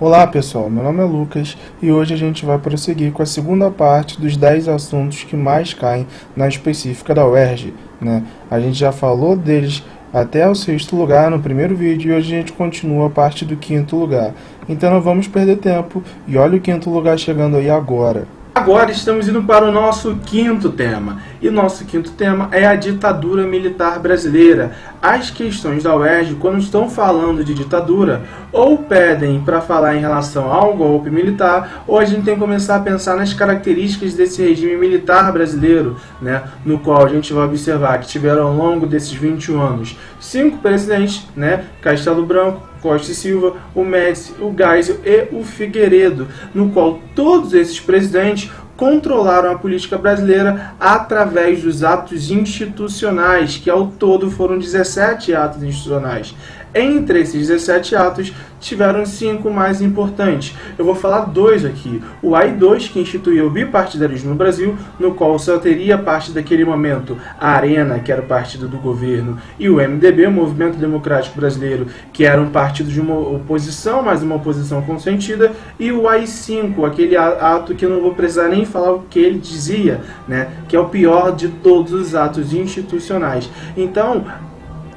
Olá pessoal, meu nome é Lucas e hoje a gente vai prosseguir com a segunda parte dos 10 assuntos que mais caem na específica da UERJ, né? A gente já falou deles até o sexto lugar no primeiro vídeo e hoje a gente continua a parte do quinto lugar. Então não vamos perder tempo e olha o quinto lugar chegando aí agora. Agora estamos indo para o nosso quinto tema, e o nosso quinto tema é a ditadura militar brasileira. As questões da UERJ, quando estão falando de ditadura, ou pedem para falar em relação ao golpe militar, ou a gente tem que começar a pensar nas características desse regime militar brasileiro, né, no qual a gente vai observar que tiveram ao longo desses 21 anos 5 presidentes, né, Castelo Branco, Costa e Silva, o Médici, o Geisel e o Figueiredo, no qual todos esses presidentes controlaram a política brasileira através dos atos institucionais, que ao todo foram 17 atos institucionais. Entre esses 17 atos, tiveram 5 mais importantes. Eu vou falar 2 aqui. O AI-2, que instituiu o bipartidarismo no Brasil, no qual só teria parte daquele momento a Arena, que era o partido do governo, e o MDB, o Movimento Democrático Brasileiro, que era um partido de uma oposição, mas uma oposição consentida, e o AI-5, aquele ato que eu não vou precisar nem falar o que ele dizia, né, que é o pior de todos os atos institucionais. Então,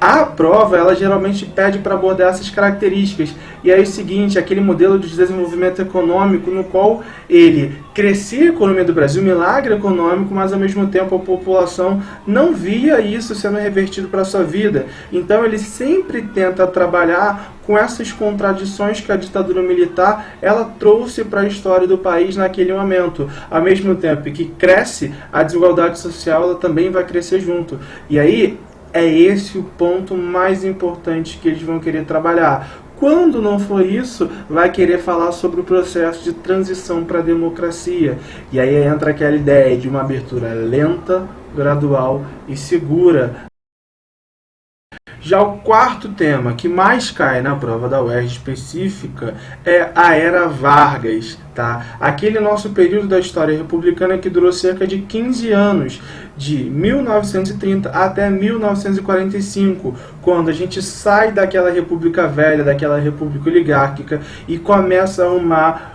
a prova, ela geralmente pede para abordar essas características. E aí é o seguinte, aquele modelo de desenvolvimento econômico no qual ele crescia a economia do Brasil, milagre econômico, mas ao mesmo tempo a população não via isso sendo revertido para a sua vida. Então ele sempre tenta trabalhar com essas contradições que a ditadura militar ela trouxe para a história do país naquele momento. Ao mesmo tempo que cresce, a desigualdade social ela também vai crescer junto. E aí é esse o ponto mais importante que eles vão querer trabalhar. Quando não for isso, vai querer falar sobre o processo de transição para a democracia. E aí entra aquela ideia de uma abertura lenta, gradual e segura. Já o quarto tema que mais cai na prova da UERJ específica é a Era Vargas, tá? Aquele nosso período da história republicana que durou cerca de 15 anos, de 1930 até 1945, quando a gente sai daquela república velha, daquela república oligárquica e começa a arrumar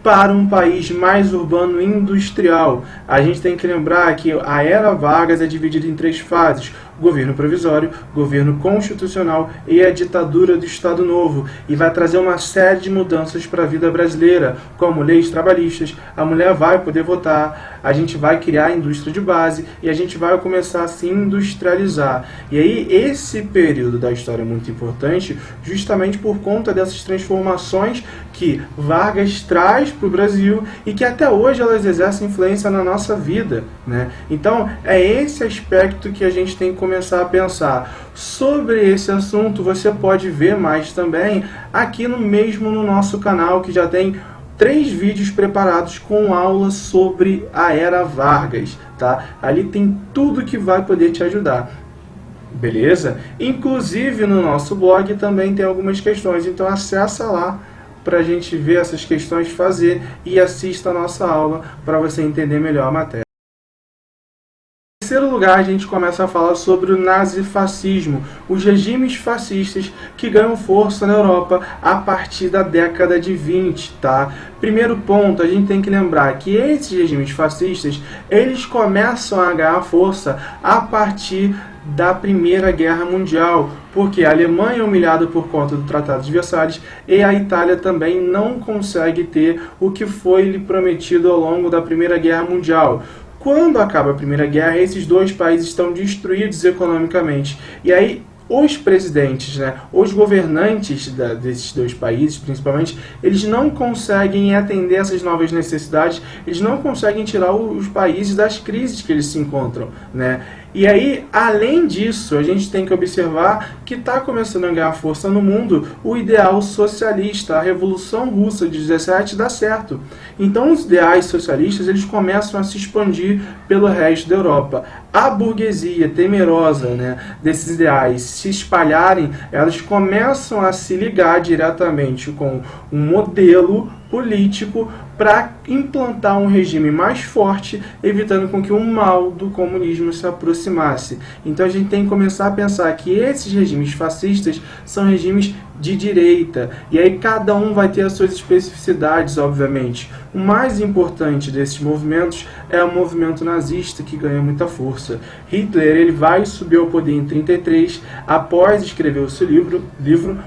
para um país mais urbano e industrial. A gente tem que lembrar que a Era Vargas é dividida em 3 fases: governo provisório, governo constitucional e a ditadura do Estado Novo, e vai trazer uma série de mudanças para a vida brasileira, como leis trabalhistas, a mulher vai poder votar, a gente vai criar a indústria de base e a gente vai começar a se industrializar. E aí esse período da história é muito importante justamente por conta dessas transformações que Vargas traz para o Brasil e que até hoje elas exercem influência na nossa vida, né? Então é esse aspecto que a gente tem que começar a pensar. Sobre esse assunto você pode ver mais também aqui no nosso canal, que já tem 3 vídeos preparados com aulas sobre a Era Vargas, tá? Ali tem tudo que vai poder te ajudar. Beleza? Inclusive no nosso blog também tem algumas questões, então acessa lá para a gente ver essas questões, fazer e assista a nossa aula para você entender melhor a matéria. Em terceiro lugar, a gente começa a falar sobre o nazifascismo, os regimes fascistas que ganham força na Europa a partir da década de 20, tá? Primeiro ponto, a gente tem que lembrar que esses regimes fascistas, eles começam a ganhar força a partir da Primeira Guerra Mundial, porque a Alemanha é humilhada por conta do Tratado de Versalhes e a Itália também não consegue ter o que foi lhe prometido ao longo da Primeira Guerra Mundial. Quando acaba a Primeira Guerra, esses 2 países estão destruídos economicamente. E aí os presidentes, né, os governantes desses 2 países, principalmente, eles não conseguem atender essas novas necessidades, eles não conseguem tirar os países das crises que eles se encontram, né? E aí, além disso, a gente tem que observar que está começando a ganhar força no mundo o ideal socialista. A Revolução Russa de 17 dá certo. Então, os ideais socialistas eles começam a se expandir pelo resto da Europa. A burguesia temerosa, né, desses ideais se espalharem, elas começam a se ligar diretamente com um modelo político para implantar um regime mais forte, evitando com que o mal do comunismo se aproximasse. Então a gente tem que começar a pensar que esses regimes fascistas são regimes de direita, e aí cada um vai ter as suas especificidades, obviamente. O mais importante desses movimentos é o movimento nazista, que ganha muita força. Hitler ele vai subir ao poder em 1933, após escrever o seu livro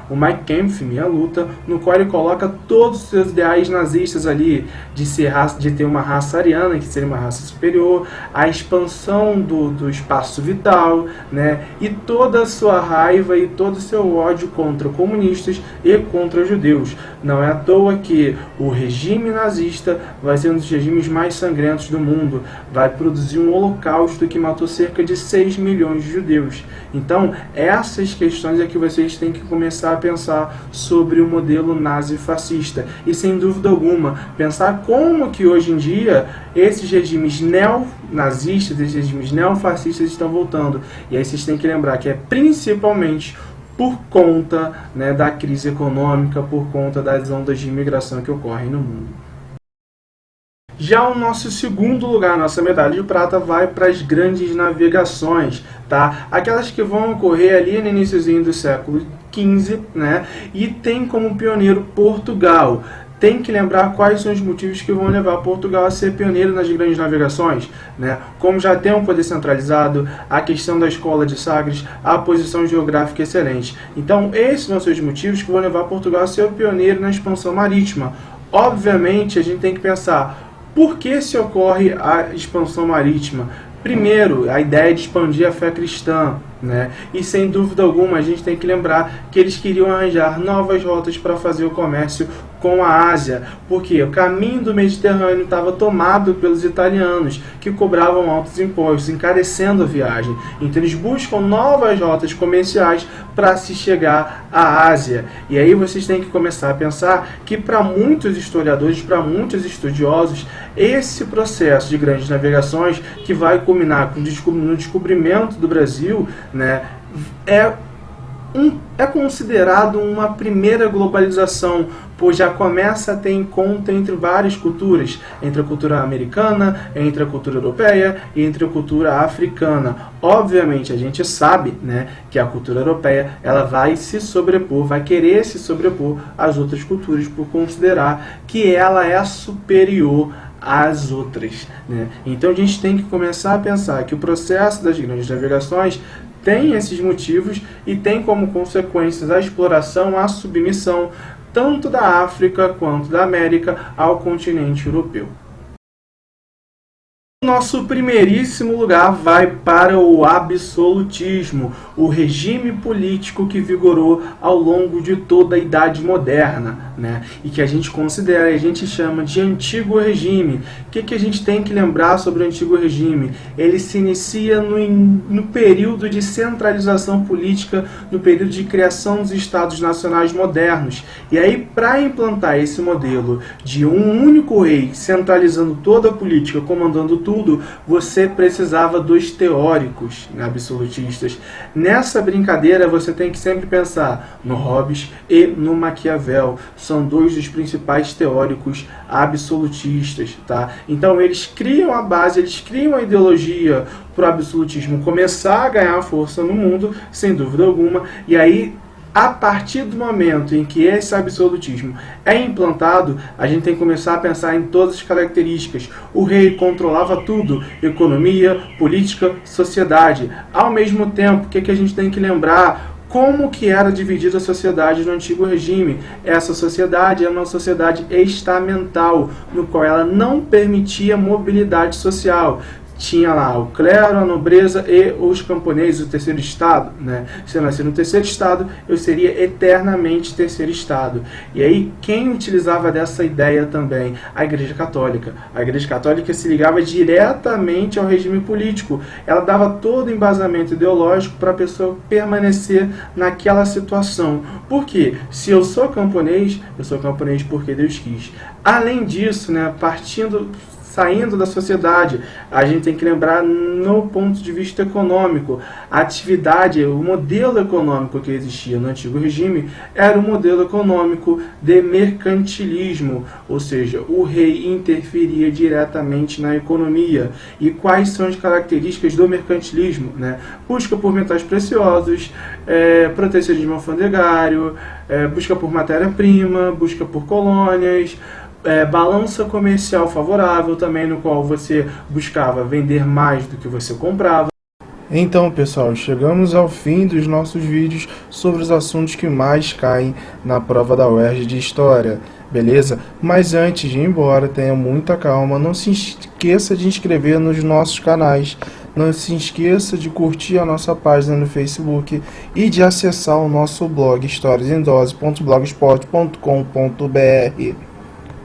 o Mein Kampf, Minha Luta, no qual ele coloca todos os seus ideais nazistas ali, de ter uma raça ariana, que seria uma raça superior, a expansão do espaço vital, né, e toda a sua raiva e todo o seu ódio contra comunistas e contra judeus. Não é à toa que o regime nazista vai ser um dos regimes mais sangrentos do mundo, vai produzir um holocausto que matou cerca de 6 milhões de judeus. Então, essas questões é que vocês têm que começar a pensar sobre o modelo nazi-fascista. E, sem dúvida alguma, pensar como que hoje em dia esses regimes neonazistas, esses regimes neofascistas estão voltando. E aí vocês têm que lembrar que é principalmente por conta, né, da crise econômica, por conta das ondas de imigração que ocorrem no mundo. Já o nosso segundo lugar, nossa medalha de prata, vai para as grandes navegações, tá? Aquelas que vão ocorrer ali no iníciozinho do século XV, né? E tem como pioneiro Portugal. Tem que lembrar quais são os motivos que vão levar Portugal a ser pioneiro nas grandes navegações, né? Como já tem um poder centralizado, a questão da escola de Sagres, a posição geográfica excelente. Então, esses vão ser os motivos que vão levar Portugal a ser o pioneiro na expansão marítima. Obviamente, a gente tem que pensar, por que se ocorre a expansão marítima? Primeiro, a ideia de expandir a fé cristã, né? E sem dúvida alguma, a gente tem que lembrar que eles queriam arranjar novas rotas para fazer o comércio com a Ásia, porque o caminho do Mediterrâneo estava tomado pelos italianos, que cobravam altos impostos, encarecendo a viagem. Então eles buscam novas rotas comerciais para se chegar à Ásia. E aí vocês têm que começar a pensar que, para muitos historiadores, para muitos estudiosos, esse processo de grandes navegações, que vai culminar no descobrimento do Brasil, né, é considerado uma primeira globalização, pois já começa a ter encontro entre várias culturas, entre a cultura americana, entre a cultura europeia e entre a cultura africana. Obviamente, a gente sabe, né, que a cultura europeia ela vai se sobrepor, vai querer se sobrepor às outras culturas, por considerar que ela é superior às outras, né? Então a gente tem que começar a pensar que o processo das grandes navegações tem esses motivos e tem como consequências a exploração, a submissão, tanto da África quanto da América ao continente europeu. Nosso primeiríssimo lugar vai para o absolutismo, o regime político que vigorou ao longo de toda a Idade Moderna, né? E que a gente considera, a gente chama de Antigo Regime. O que a gente tem que lembrar sobre o Antigo Regime? Ele se inicia no período de centralização política, no período de criação dos Estados Nacionais modernos. E aí, para implantar esse modelo de um único rei centralizando toda a política, comandando tudo, você precisava dos teóricos, né, absolutistas. Nessa brincadeira, você tem que sempre pensar no Hobbes e no Maquiavel. São dois dos principais teóricos absolutistas, tá? Então, eles criam a base, eles criam a ideologia para o absolutismo começar a ganhar força no mundo, sem dúvida alguma, e aí, a partir do momento em que esse absolutismo é implantado, a gente tem que começar a pensar em todas as características. O rei controlava tudo, economia, política, sociedade. Ao mesmo tempo, o que a gente tem que lembrar? Como que era dividida a sociedade no Antigo Regime? Essa sociedade era uma sociedade estamental, no qual ela não permitia mobilidade social. Tinha lá o clero, a nobreza e os camponeses, o terceiro estado, né? Se eu nascer no terceiro estado, eu seria eternamente terceiro estado. E aí, quem utilizava dessa ideia também? A Igreja Católica. A Igreja Católica se ligava diretamente ao regime político. Ela dava todo o embasamento ideológico para a pessoa permanecer naquela situação. Por quê? Se eu sou camponês porque Deus quis. Além disso, né, saindo da sociedade. A gente tem que lembrar no ponto de vista econômico. A atividade, o modelo econômico que existia no antigo regime era um modelo econômico de mercantilismo, ou seja, o rei interferia diretamente na economia. E quais são as características do mercantilismo, né? Busca por metais preciosos, protecionismo alfandegário, busca por matéria-prima, busca por colônias, balança comercial favorável também, no qual você buscava vender mais do que você comprava. Então, pessoal, chegamos ao fim dos nossos vídeos sobre os assuntos que mais caem na prova da UERJ de História, beleza? Mas antes de ir embora, tenha muita calma, não se esqueça de inscrever nos nossos canais, não se esqueça de curtir a nossa página no Facebook e de acessar o nosso blog historiasemdose.blogspot.com.br.